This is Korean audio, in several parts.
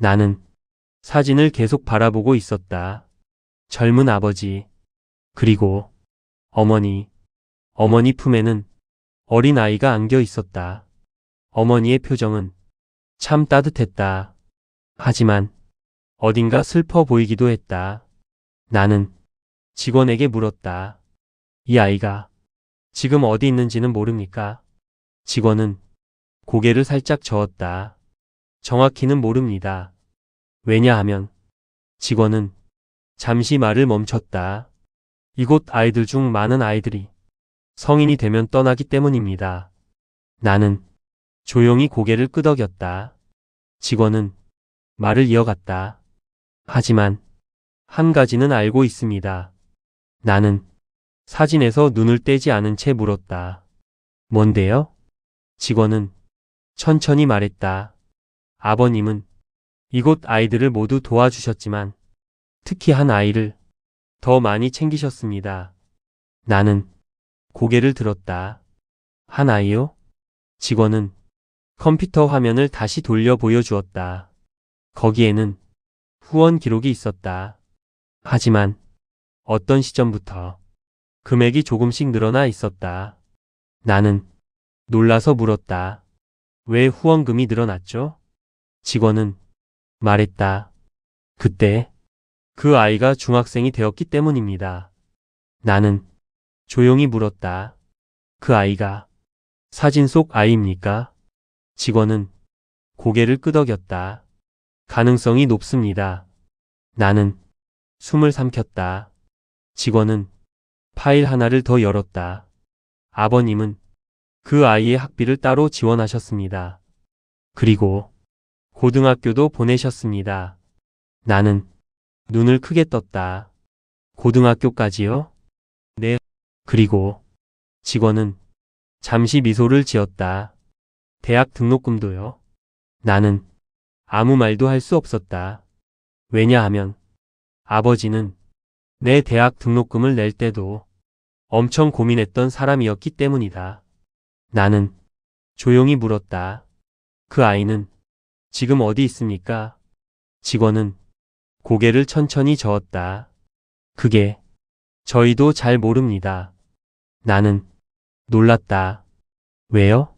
나는 사진을 계속 바라보고 있었다. 젊은 아버지, 그리고 어머니. 어머니 품에는 어린 아이가 안겨 있었다. 어머니의 표정은 참 따뜻했다. 하지만 어딘가 슬퍼 보이기도 했다. 나는 직원에게 물었다. 이 아이가 지금 어디 있는지는 모릅니까? 직원은 고개를 살짝 저었다. 정확히는 모릅니다. 왜냐하면 직원은 잠시 말을 멈췄다. 이곳 아이들 중 많은 아이들이 성인이 되면 떠나기 때문입니다. 나는 조용히 고개를 끄덕였다. 직원은 말을 이어갔다. 하지만 한 가지는 알고 있습니다. 나는 사진에서 눈을 떼지 않은 채 물었다. 뭔데요? 직원은 천천히 말했다. 아버님은 이곳 아이들을 모두 도와주셨지만 특히 한 아이를 더 많이 챙기셨습니다. 나는 고개를 들었다. 한 아이요? 직원은 컴퓨터 화면을 다시 돌려 보여주었다. 거기에는 후원 기록이 있었다. 하지만 어떤 시점부터 금액이 조금씩 늘어나 있었다. 나는 놀라서 물었다. 왜 후원금이 늘어났죠? 직원은 말했다. 그때 그 아이가 중학생이 되었기 때문입니다. 나는 조용히 물었다. 그 아이가 사진 속 아이입니까? 직원은 고개를 끄덕였다. 가능성이 높습니다. 나는 숨을 삼켰다. 직원은 파일 하나를 더 열었다. 아버님은 그 아이의 학비를 따로 지원하셨습니다. 그리고 고등학교도 보내셨습니다. 나는 눈을 크게 떴다. 고등학교까지요? 네. 그리고 직원은 잠시 미소를 지었다. 대학 등록금도요? 나는 아무 말도 할 수 없었다. 왜냐하면 아버지는 내 대학 등록금을 낼 때도 엄청 고민했던 사람이었기 때문이다. 나는 조용히 물었다. 그 아이는 지금 어디 있습니까? 직원은 고개를 천천히 저었다. 그게 저희도 잘 모릅니다. 나는 놀랐다. 왜요?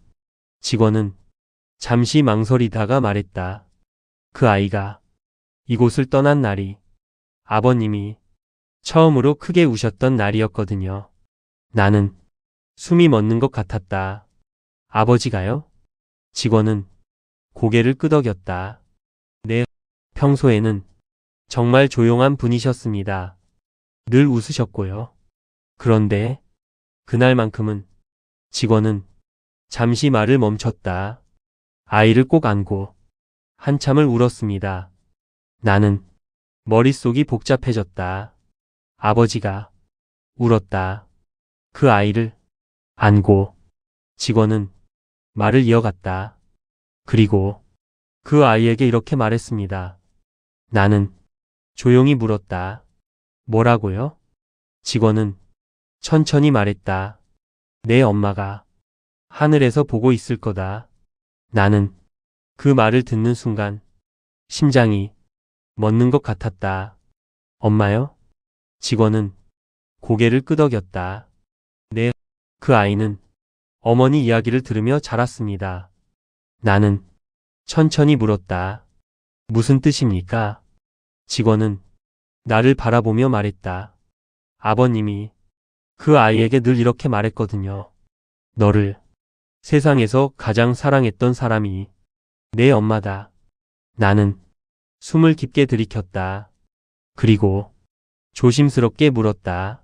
직원은 잠시 망설이다가 말했다. 그 아이가 이곳을 떠난 날이 아버님이 처음으로 크게 우셨던 날이었거든요. 나는 숨이 멎는 것 같았다. 아버지가요? 직원은 고개를 끄덕였다. 네, 평소에는 정말 조용한 분이셨습니다. 늘 웃으셨고요. 그런데 그날만큼은 직원은 잠시 말을 멈췄다. 아이를 꼭 안고 한참을 울었습니다. 나는 머릿속이 복잡해졌다. 아버지가 울었다. 그 아이를 안고. 직원은 말을 이어갔다. 그리고 그 아이에게 이렇게 말했습니다. 나는 조용히 물었다. 뭐라고요? 직원은 천천히 말했다. 내 엄마가 하늘에서 보고 있을 거다. 나는 그 말을 듣는 순간 심장이 멎는 것 같았다. 엄마요? 직원은 고개를 끄덕였다. 네, 그 아이는 어머니 이야기를 들으며 자랐습니다. 나는 천천히 물었다. 무슨 뜻입니까? 직원은 나를 바라보며 말했다. 아버님이 그 아이에게 늘 이렇게 말했거든요. 너를 세상에서 가장 사랑했던 사람이 내 엄마다. 나는 숨을 깊게 들이켰다. 그리고 조심스럽게 물었다.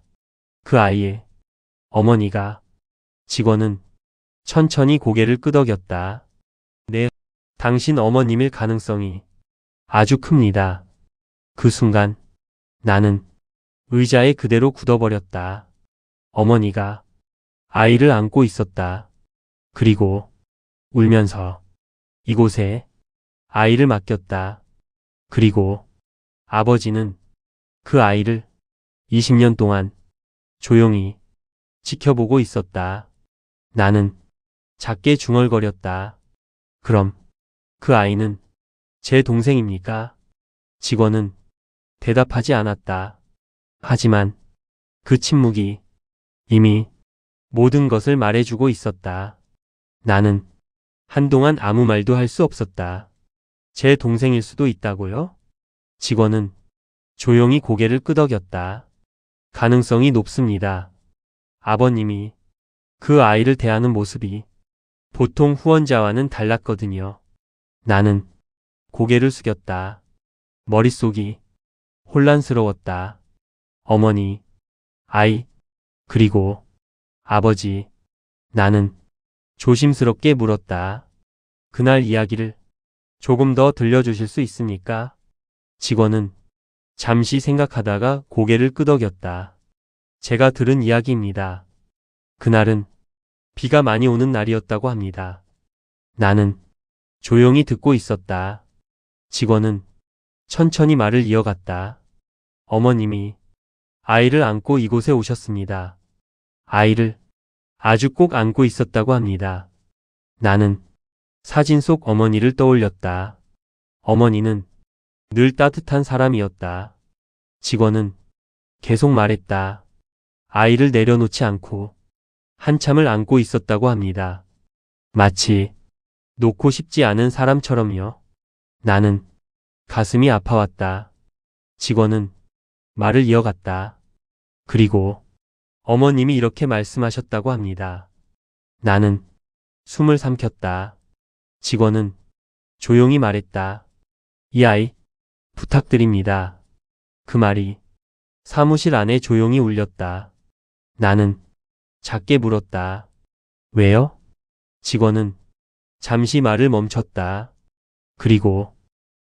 그 아이의 어머니가. 직원은 천천히 고개를 끄덕였다. 네, 당신 어머님일 가능성이 아주 큽니다. 그 순간 나는 의자에 그대로 굳어버렸다. 어머니가 아이를 안고 있었다. 그리고 울면서 이곳에 아이를 맡겼다. 그리고 아버지는 그 아이를 20년 동안 조용히 지켜보고 있었다. 나는 작게 중얼거렸다. 그럼 그 아이는 제 동생입니까? 직원은 대답하지 않았다. 하지만 그 침묵이 이미 모든 것을 말해주고 있었다. 나는 한동안 아무 말도 할 수 없었다. 제 동생일 수도 있다고요? 직원은 조용히 고개를 끄덕였다. 가능성이 높습니다. 아버님이 그 아이를 대하는 모습이 보통 후원자와는 달랐거든요. 나는 고개를 숙였다. 머릿속이 혼란스러웠다. 어머니, 아이, 그리고 아버지. 나는 조심스럽게 물었다. 그날 이야기를 조금 더 들려주실 수 있습니까? 직원은 잠시 생각하다가 고개를 끄덕였다. 제가 들은 이야기입니다. 그날은 비가 많이 오는 날이었다고 합니다. 나는 조용히 듣고 있었다. 직원은 천천히 말을 이어갔다. 어머님이 아이를 안고 이곳에 오셨습니다. 아이를 아주 꼭 안고 있었다고 합니다. 나는 사진 속 어머니를 떠올렸다. 어머니는 늘 따뜻한 사람이었다. 직원은 계속 말했다. 아이를 내려놓지 않고 한참을 안고 있었다고 합니다. 마치 놓고 싶지 않은 사람처럼요. 나는 가슴이 아파왔다. 직원은 말을 이어갔다. 그리고 어머님이 이렇게 말씀하셨다고 합니다. 나는 숨을 삼켰다. 직원은 조용히 말했다. 이 아이 부탁드립니다. 그 말이 사무실 안에 조용히 울렸다. 나는 작게 물었다. 왜요? 직원은 잠시 말을 멈췄다. 그리고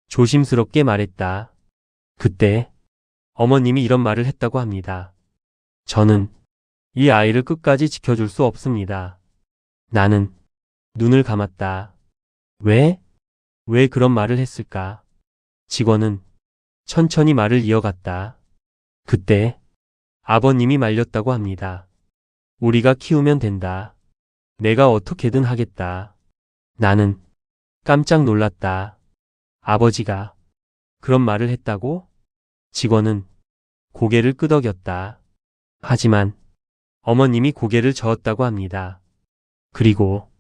조심스럽게 말했다. 그때 어머님이 이런 말을 했다고 합니다. 저는 이 아이를 끝까지 지켜줄 수 없습니다. 나는 눈을 감았다. 왜? 왜 그런 말을 했을까? 직원은 천천히 말을 이어갔다. 그때 아버님이 말렸다고 합니다. 우리가 키우면 된다. 내가 어떻게든 하겠다. 나는 깜짝 놀랐다. 아버지가 그런 말을 했다고? 직원은 고개를 끄덕였다. 하지만 어머님이 고개를 저었다고 합니다. 그리고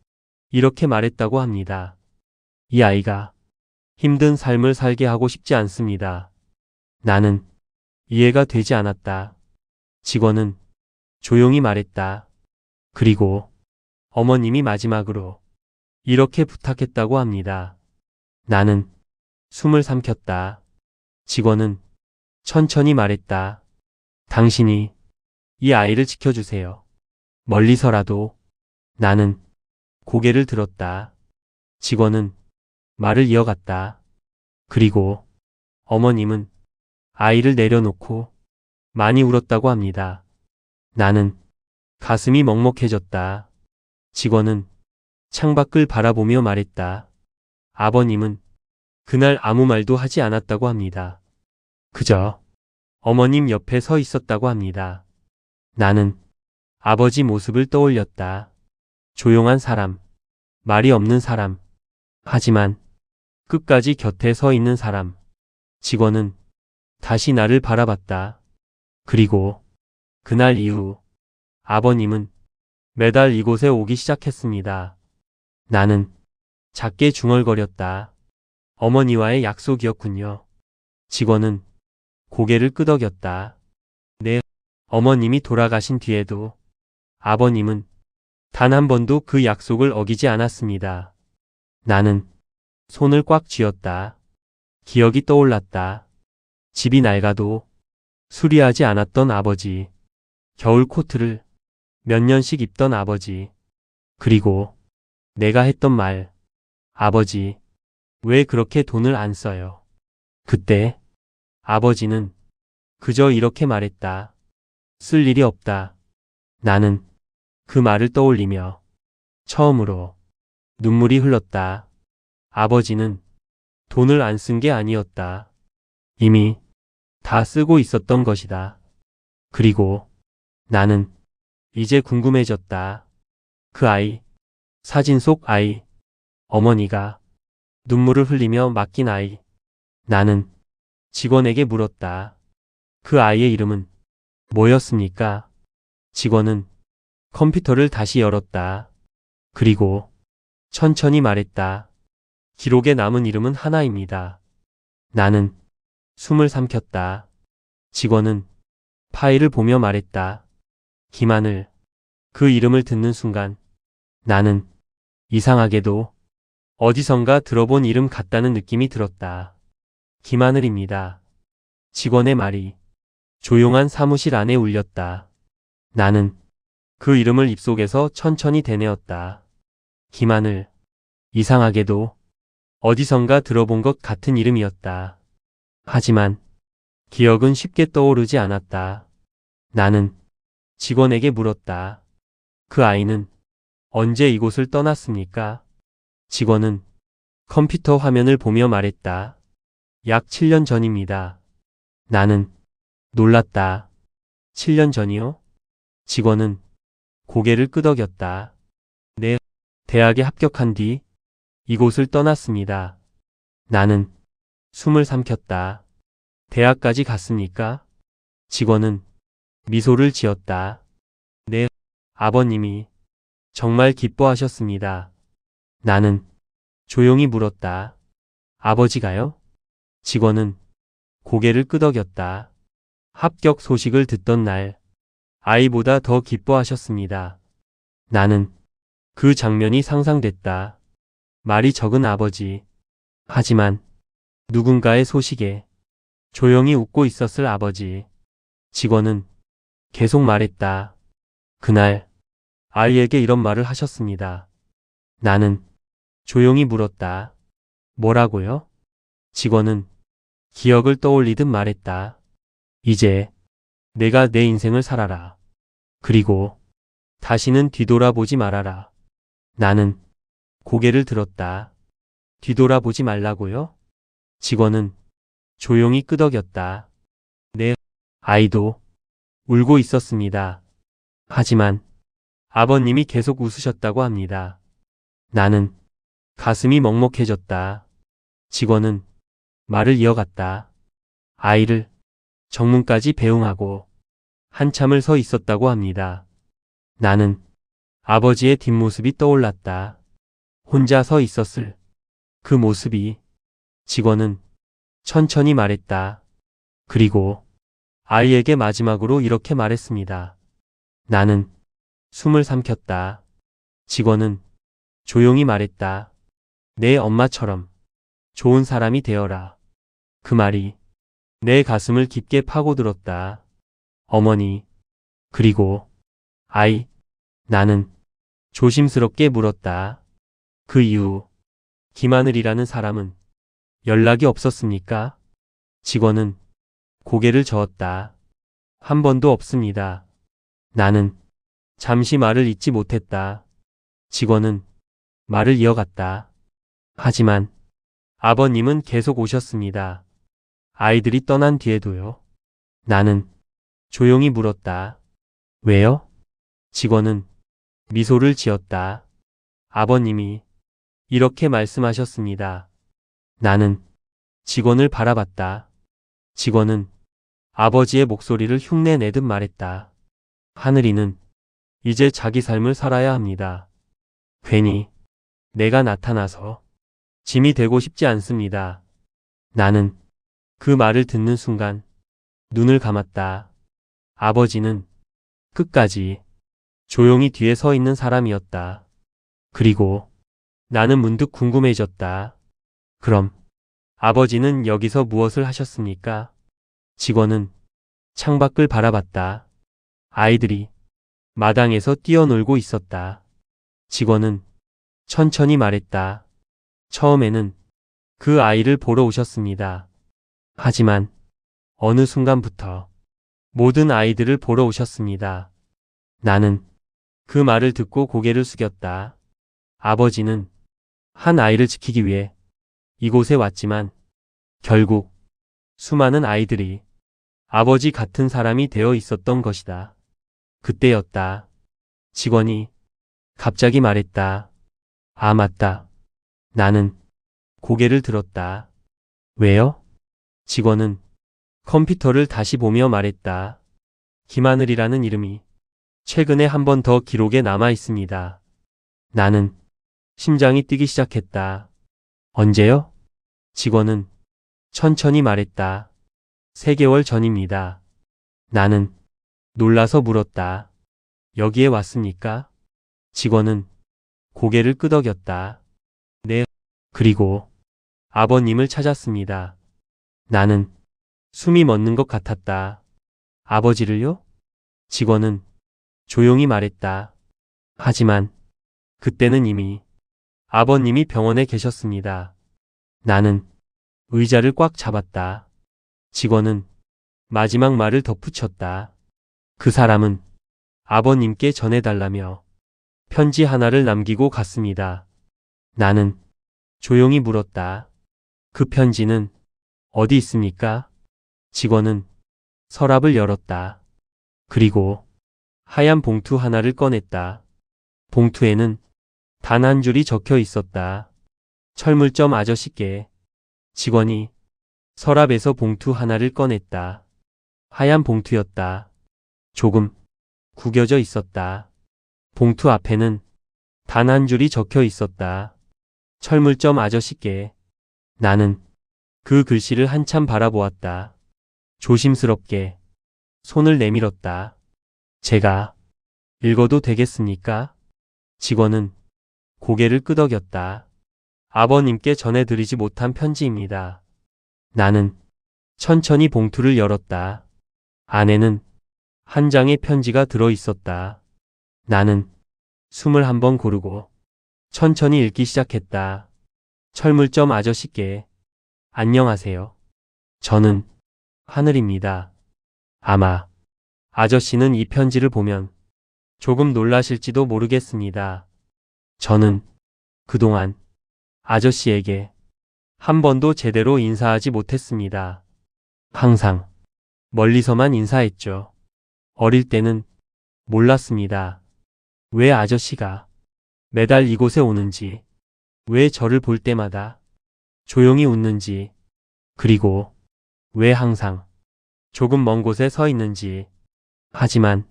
이렇게 말했다고 합니다. 이 아이가 힘든 삶을 살게 하고 싶지 않습니다. 나는 이해가 되지 않았다. 직원은 조용히 말했다. 그리고 어머님이 마지막으로 이렇게 부탁했다고 합니다. 나는 숨을 삼켰다. 직원은 천천히 말했다. 당신이 이 아이를 지켜주세요. 멀리서라도. 나는 고개를 들었다. 직원은 말을 이어갔다. 그리고 어머님은 아이를 내려놓고 많이 울었다고 합니다. 나는 가슴이 먹먹해졌다. 직원은 창밖을 바라보며 말했다. 아버님은 그날 아무 말도 하지 않았다고 합니다. 그저 어머님 옆에 서 있었다고 합니다. 나는 아버지 모습을 떠올렸다. 조용한 사람, 말이 없는 사람, 하지만 끝까지 곁에 서 있는 사람. 직원은 다시 나를 바라봤다. 그리고 그날 이후 아버님은 매달 이곳에 오기 시작했습니다. 나는 작게 중얼거렸다. 어머니와의 약속이었군요. 직원은 고개를 끄덕였다. 네, 어머님이 돌아가신 뒤에도 아버님은 단 한 번도 그 약속을 어기지 않았습니다. 나는 손을 꽉 쥐었다. 기억이 떠올랐다. 집이 낡아도 수리하지 않았던 아버지. 겨울 코트를 몇 년씩 입던 아버지. 그리고 내가 했던 말. 아버지, 왜 그렇게 돈을 안 써요? 그때 아버지는 그저 이렇게 말했다. 쓸 일이 없다. 나는 그 말을 떠올리며 처음으로 눈물이 흘렀다. 아버지는 돈을 안 쓴 게 아니었다. 이미 다 쓰고 있었던 것이다. 그리고 나는 이제 궁금해졌다. 그 아이, 사진 속 아이, 어머니가 눈물을 흘리며 맡긴 아이. 나는 직원에게 물었다. 그 아이의 이름은 뭐였습니까? 직원은 컴퓨터를 다시 열었다. 그리고 천천히 말했다. 기록에 남은 이름은 하나입니다. 나는 숨을 삼켰다. 직원은 파일을 보며 말했다. 김하늘. 그 이름을 듣는 순간 나는 이상하게도 어디선가 들어본 이름 같다는 느낌이 들었다. 김하늘입니다. 직원의 말이 조용한 사무실 안에 울렸다. 나는 그 이름을 입속에서 천천히 되뇌었다. 김하늘. 이상하게도 어디선가 들어본 것 같은 이름이었다. 하지만 기억은 쉽게 떠오르지 않았다. 나는 직원에게 물었다. 그 아이는 언제 이곳을 떠났습니까? 직원은 컴퓨터 화면을 보며 말했다. 약 7년 전입니다. 나는 놀랐다. 7년 전이요? 직원은 고개를 끄덕였다. 네, 대학에 합격한 뒤 이곳을 떠났습니다. 나는 숨을 삼켰다. 대학까지 갔습니까? 직원은 미소를 지었다. 네, 아버님이 정말 기뻐하셨습니다. 나는 조용히 물었다. 아버지가요? 직원은 고개를 끄덕였다. 합격 소식을 듣던 날, 아이보다 더 기뻐하셨습니다. 나는 그 장면이 상상됐다. 말이 적은 아버지. 하지만 누군가의 소식에 조용히 웃고 있었을 아버지. 직원은 계속 말했다. 그날 아이에게 이런 말을 하셨습니다. 나는 조용히 물었다. 뭐라고요? 직원은 기억을 떠올리듯 말했다. 이제 내가 내 인생을 살아라. 그리고 다시는 뒤돌아보지 말아라. 나는 고개를 들었다. 뒤돌아보지 말라고요? 직원은 조용히 끄덕였다. 네, 아이도 울고 있었습니다. 하지만 아버님이 계속 웃으셨다고 합니다. 나는 가슴이 먹먹해졌다. 직원은 말을 이어갔다. 아이를 정문까지 배웅하고 한참을 서 있었다고 합니다. 나는 아버지의 뒷모습이 떠올랐다. 혼자 서 있었을 그 모습이. 직원은 천천히 말했다. 그리고 아이에게 마지막으로 이렇게 말했습니다. 나는 숨을 삼켰다. 직원은 조용히 말했다. 내 엄마처럼 좋은 사람이 되어라. 그 말이 내 가슴을 깊게 파고들었다. 어머니. 그리고 아이. 나는 조심스럽게 물었다. 그 이후 김하늘이라는 사람은 연락이 없었습니까? 직원은 고개를 저었다. 한 번도 없습니다. 나는 잠시 말을 잇지 못했다. 직원은 말을 이어갔다. 하지만 아버님은 계속 오셨습니다. 아이들이 떠난 뒤에도요. 나는 조용히 물었다. 왜요? 직원은 미소를 지었다. 아버님이 이렇게 말씀하셨습니다. 나는 직원을 바라봤다. 직원은 아버지의 목소리를 흉내내듯 말했다. 하늘이는 이제 자기 삶을 살아야 합니다. 괜히 내가 나타나서 짐이 되고 싶지 않습니다. 나는 그 말을 듣는 순간 눈을 감았다. 아버지는 끝까지 조용히 뒤에 서 있는 사람이었다. 그리고 나는 문득 궁금해졌다. 그럼 아버지는 여기서 무엇을 하셨습니까? 직원은 창밖을 바라봤다. 아이들이 마당에서 뛰어놀고 있었다. 직원은 천천히 말했다. 처음에는 그 아이를 보러 오셨습니다. 하지만 어느 순간부터 모든 아이들을 보러 오셨습니다. 나는 그 말을 듣고 고개를 숙였다. 아버지는 한 아이를 지키기 위해 이곳에 왔지만 결국 수많은 아이들이 아버지 같은 사람이 되어 있었던 것이다. 그때였다. 직원이 갑자기 말했다. 아, 맞다. 나는 고개를 들었다. 왜요? 직원은 컴퓨터를 다시 보며 말했다. 김하늘이라는 이름이 최근에 한 번 더 기록에 남아 있습니다. 나는 심장이 뛰기 시작했다. 언제요? 직원은 천천히 말했다. 3개월 전입니다. 나는 놀라서 물었다. 여기에 왔습니까? 직원은 고개를 끄덕였다. 네. 그리고 아버님을 찾았습니다. 나는 숨이 멎는 것 같았다. 아버지를요? 직원은 조용히 말했다. 하지만 그때는 이미 아버님이 병원에 계셨습니다. 나는 의자를 꽉 잡았다. 직원은 마지막 말을 덧붙였다. 그 사람은 아버님께 전해달라며 편지 하나를 남기고 갔습니다. 나는 조용히 물었다. 그 편지는 어디 있습니까? 직원은 서랍을 열었다. 그리고 하얀 봉투 하나를 꺼냈다. 봉투에는 단 한 줄이 적혀 있었다. 철물점 아저씨께. 직원이 서랍에서 봉투 하나를 꺼냈다. 하얀 봉투였다. 조금 구겨져 있었다. 봉투 앞에는 단 한 줄이 적혀 있었다. 철물점 아저씨께. 나는 그 글씨를 한참 바라보았다. 조심스럽게 손을 내밀었다. 제가 읽어도 되겠습니까? 직원은 고개를 끄덕였다. 아버님께 전해드리지 못한 편지입니다. 나는 천천히 봉투를 열었다. 안에는 한 장의 편지가 들어 있었다. 나는 숨을 한번 고르고 천천히 읽기 시작했다. 철물점 아저씨께. 안녕하세요. 저는 하늘입니다. 아마 아저씨는 이 편지를 보면 조금 놀라실지도 모르겠습니다. 저는 그동안 아저씨에게 한 번도 제대로 인사하지 못했습니다. 항상 멀리서만 인사했죠. 어릴 때는 몰랐습니다. 왜 아저씨가 매달 이곳에 오는지, 왜 저를 볼 때마다 조용히 웃는지, 그리고 왜 항상 조금 먼 곳에 서 있는지. 하지만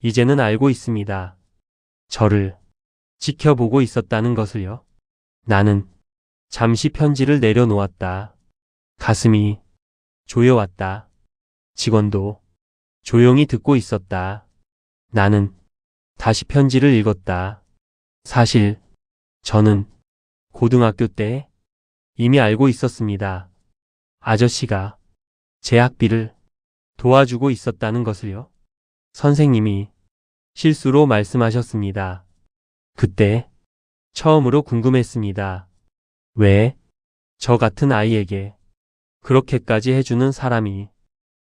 이제는 알고 있습니다. 저를 지켜보고 있었다는 것을요. 나는 잠시 편지를 내려놓았다. 가슴이 조여왔다. 직원도 조용히 듣고 있었다. 나는 다시 편지를 읽었다. 사실 저는 고등학교 때 이미 알고 있었습니다. 아저씨가 제 학비를 도와주고 있었다는 것을요. 선생님이 실수로 말씀하셨습니다. 그때 처음으로 궁금했습니다. 왜 저 같은 아이에게 그렇게까지 해주는 사람이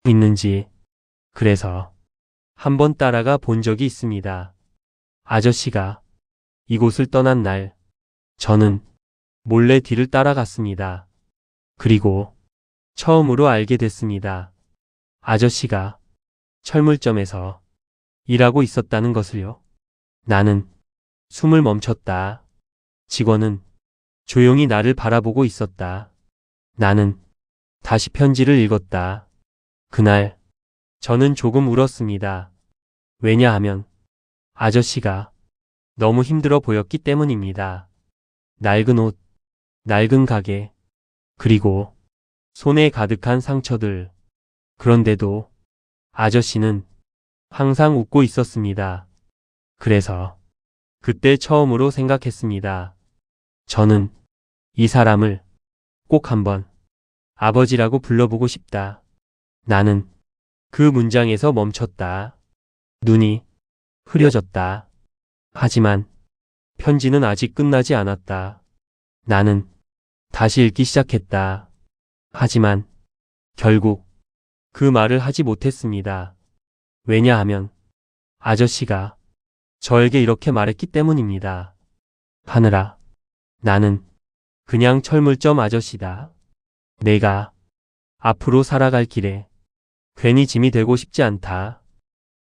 있는지. 그래서 한번 따라가 본 적이 있습니다. 아저씨가 이곳을 떠난 날, 저는 몰래 뒤를 따라갔습니다. 그리고 처음으로 알게 됐습니다. 아저씨가 철물점에서 일하고 있었다는 것을요. 나는 숨을 멈췄다. 직원은 조용히 나를 바라보고 있었다. 나는 다시 편지를 읽었다. 그날 저는 조금 울었습니다. 왜냐하면 아저씨가 너무 힘들어 보였기 때문입니다. 낡은 옷, 낡은 가게, 그리고 손에 가득한 상처들. 그런데도 아저씨는 항상 웃고 있었습니다. 그래서 그때 처음으로 생각했습니다. 저는 이 사람을 꼭 한번 아버지라고 불러보고 싶다. 나는 그 문장에서 멈췄다. 눈이 흐려졌다. 하지만 편지는 아직 끝나지 않았다. 나는 다시 읽기 시작했다. 하지만 결국 그 말을 하지 못했습니다. 왜냐하면 아저씨가 저에게 이렇게 말했기 때문입니다. 하늘아, 나는 그냥 철물점 아저씨다. 내가 앞으로 살아갈 길에 괜히 짐이 되고 싶지 않다.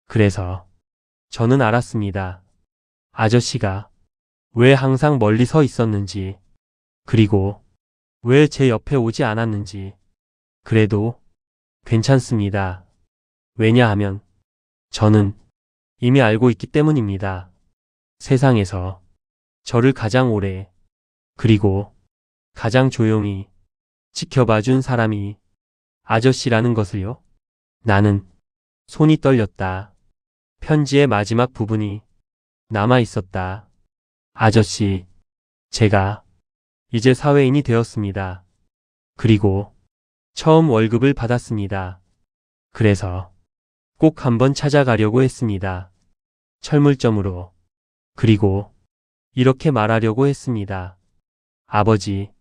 그래서 저는 알았습니다. 아저씨가 왜 항상 멀리 서 있었는지, 그리고 왜 제 옆에 오지 않았는지. 그래도 괜찮습니다. 왜냐하면 저는 이미 알고 있기 때문입니다. 세상에서 저를 가장 오래 그리고 가장 조용히 지켜봐준 사람이 아저씨라는 것을요. 나는 손이 떨렸다. 편지의 마지막 부분이 남아 있었다. 아저씨, 제가 이제 사회인이 되었습니다. 그리고 처음 월급을 받았습니다. 그래서 꼭 한번 찾아가려고 했습니다. 철물점으로. 그리고 이렇게 말하려고 했습니다. 아버지,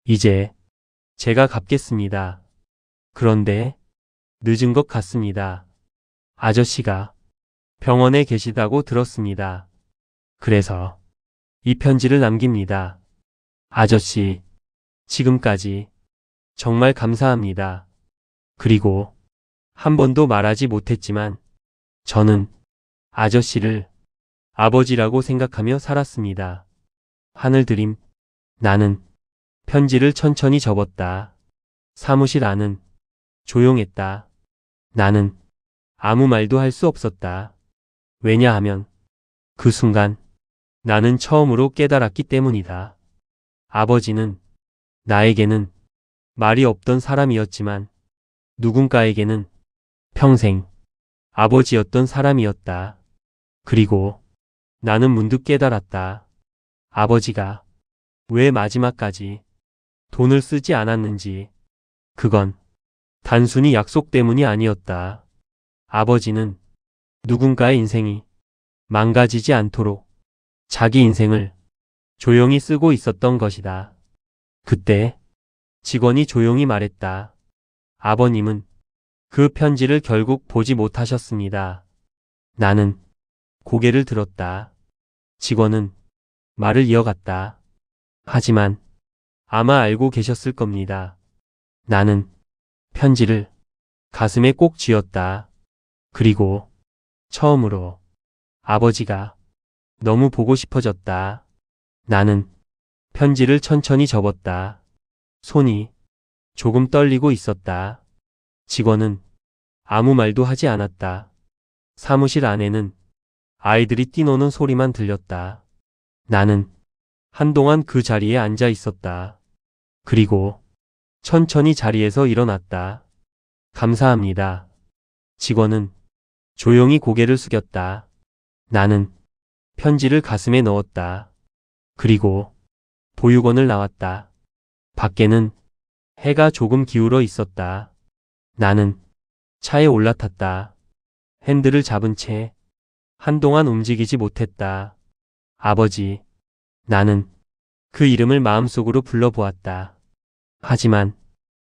이제 제가 갚겠습니다. 그런데 늦은 것 같습니다. 아저씨가 병원에 계시다고 들었습니다. 그래서 이 편지를 남깁니다. 아저씨, 지금까지 정말 감사합니다. 그리고 한 번도 말하지 못했지만 저는 아저씨를 아버지라고 생각하며 살았습니다. 하늘드림, 나는 편지를 천천히 접었다. 사무실 안은 조용했다. 나는 아무 말도 할 수 없었다. 왜냐하면 그 순간 나는 처음으로 깨달았기 때문이다. 아버지는 나에게는 말이 없던 사람이었지만 누군가에게는 평생 아버지였던 사람이었다. 그리고 나는 문득 깨달았다. 아버지가 왜 마지막까지 돈을 쓰지 않았는지. 그건 단순히 약속 때문이 아니었다. 아버지는 누군가의 인생이 망가지지 않도록 자기 인생을 조용히 쓰고 있었던 것이다. 그때 직원이 조용히 말했다. 아버님은 그 편지를 결국 보지 못하셨습니다. 나는 고개를 들었다. 직원은 말을 이어갔다. 하지만 아마 알고 계셨을 겁니다. 나는 편지를 가슴에 꼭 쥐었다. 그리고 처음으로 아버지가 너무 보고 싶어졌다. 나는 편지를 천천히 접었다. 손이 조금 떨리고 있었다. 직원은 아무 말도 하지 않았다. 사무실 안에는 아이들이 뛰노는 소리만 들렸다. 나는 한동안 그 자리에 앉아 있었다. 그리고 천천히 자리에서 일어났다. 감사합니다. 직원은 조용히 고개를 숙였다. 나는 편지를 가슴에 넣었다. 그리고 보육원을 나왔다. 밖에는 해가 조금 기울어 있었다. 나는 차에 올라탔다. 핸들을 잡은 채 한동안 움직이지 못했다. 아버지, 나는 그 이름을 마음속으로 불러보았다. 하지만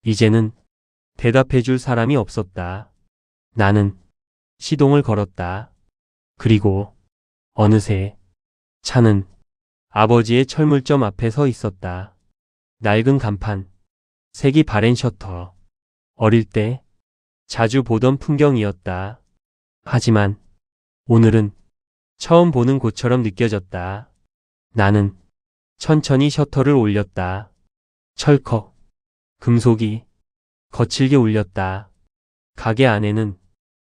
이제는 대답해 줄 사람이 없었다. 나는 시동을 걸었다. 그리고 어느새 차는 아버지의 철물점 앞에 서 있었다. 낡은 간판, 색이 바랜 셔터. 어릴 때 자주 보던 풍경이었다. 하지만 오늘은 처음 보는 곳처럼 느껴졌다. 나는 천천히 셔터를 올렸다. 철컥. 금속이 거칠게 울렸다. 가게 안에는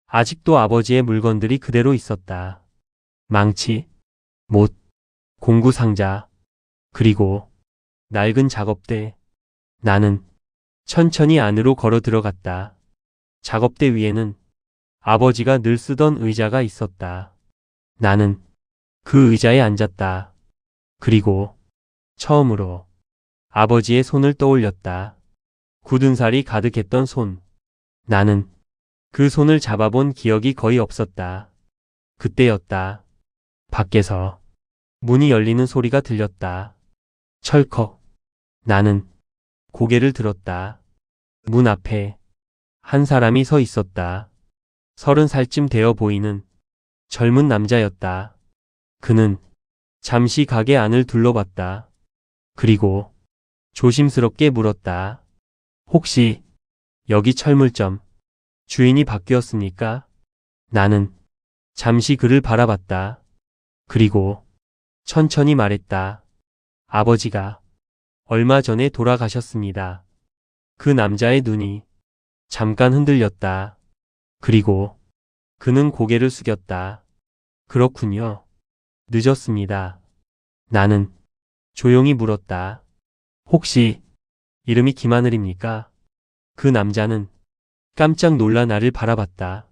아직도 아버지의 물건들이 그대로 있었다. 망치, 못, 공구 상자, 그리고 낡은 작업대. 나는 천천히 안으로 걸어 들어갔다. 작업대 위에는 아버지가 늘 쓰던 의자가 있었다. 나는 그 의자에 앉았다. 그리고 처음으로 아버지의 손을 떠올렸다. 굳은 살이 가득했던 손. 나는 그 손을 잡아본 기억이 거의 없었다. 그때였다. 밖에서 문이 열리는 소리가 들렸다. 철컥. 나는 고개를 들었다. 문 앞에 한 사람이 서 있었다. 30살쯤 되어 보이는 젊은 남자였다. 그는 잠시 가게 안을 둘러봤다. 그리고 조심스럽게 물었다. 혹시 여기 철물점 주인이 바뀌었습니까? 나는 잠시 그를 바라봤다. 그리고 천천히 말했다. 아버지가 얼마 전에 돌아가셨습니다. 그 남자의 눈이 잠깐 흔들렸다. 그리고 그는 고개를 숙였다. 그렇군요. 늦었습니다. 나는 조용히 물었다. 혹시 이름이 김하늘입니까? 그 남자는 깜짝 놀라 나를 바라봤다.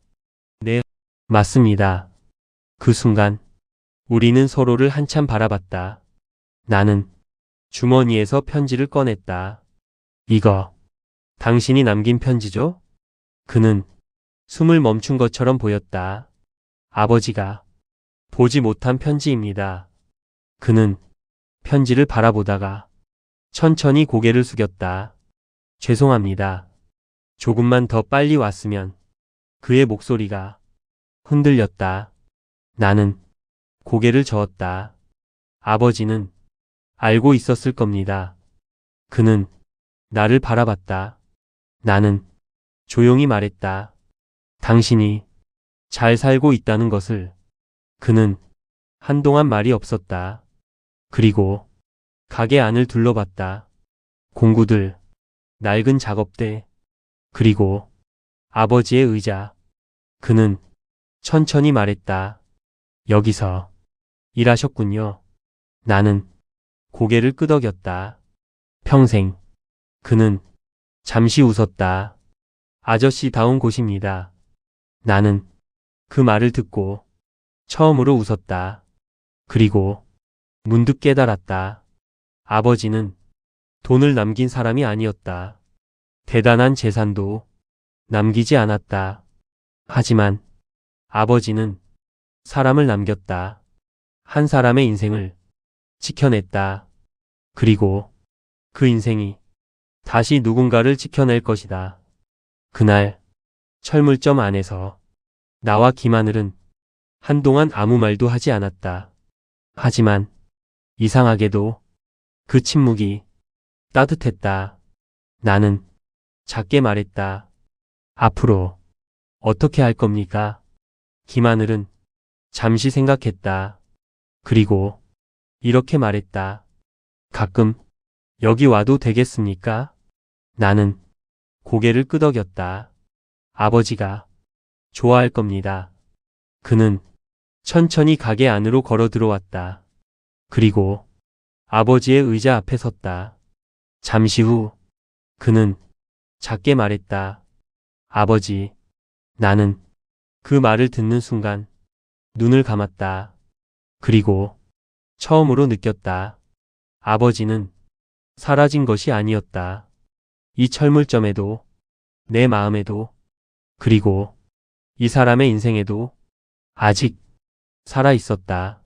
네, 맞습니다. 그 순간 우리는 서로를 한참 바라봤다. 나는 주머니에서 편지를 꺼냈다. 이거 당신이 남긴 편지죠? 그는 숨을 멈춘 것처럼 보였다. 아버지가 보지 못한 편지입니다. 그는 편지를 바라보다가 천천히 고개를 숙였다. 죄송합니다. 조금만 더 빨리 왔으면. 그의 목소리가 흔들렸다. 나는 고개를 저었다. 아버지는 알고 있었을 겁니다. 그는 나를 바라봤다. 나는 조용히 말했다. 당신이 잘 살고 있다는 것을. 그는 한동안 말이 없었다. 그리고 가게 안을 둘러봤다. 공구들, 낡은 작업대, 그리고 아버지의 의자. 그는 천천히 말했다. 여기서 일하셨군요. 나는 고개를 끄덕였다. 평생. 그는 잠시 웃었다. 아저씨다운 곳입니다. 나는 그 말을 듣고 처음으로 웃었다. 그리고 문득 깨달았다. 아버지는 돈을 남긴 사람이 아니었다. 대단한 재산도 남기지 않았다. 하지만 아버지는 사람을 남겼다. 한 사람의 인생을 지켜냈다. 그리고 그 인생이 다시 누군가를 지켜낼 것이다. 그날 철물점 안에서 나와 김하늘은 한동안 아무 말도 하지 않았다. 하지만 이상하게도 그 침묵이 따뜻했다. 나는 작게 말했다. 앞으로 어떻게 할 겁니까? 김하늘은 잠시 생각했다. 그리고 이렇게 말했다. 가끔 여기 와도 되겠습니까? 나는 고개를 끄덕였다. 아버지가 좋아할 겁니다. 그는 천천히 가게 안으로 걸어 들어왔다. 그리고 아버지의 의자 앞에 섰다. 잠시 후 그는 작게 말했다. 아버지, 나는 그 말을 듣는 순간 눈을 감았다. 그리고 처음으로 느꼈다. 아버지는 사라진 것이 아니었다. 이 철물점에도, 내 마음에도, 그리고 이 사람의 인생에도 아직 살아 있었다.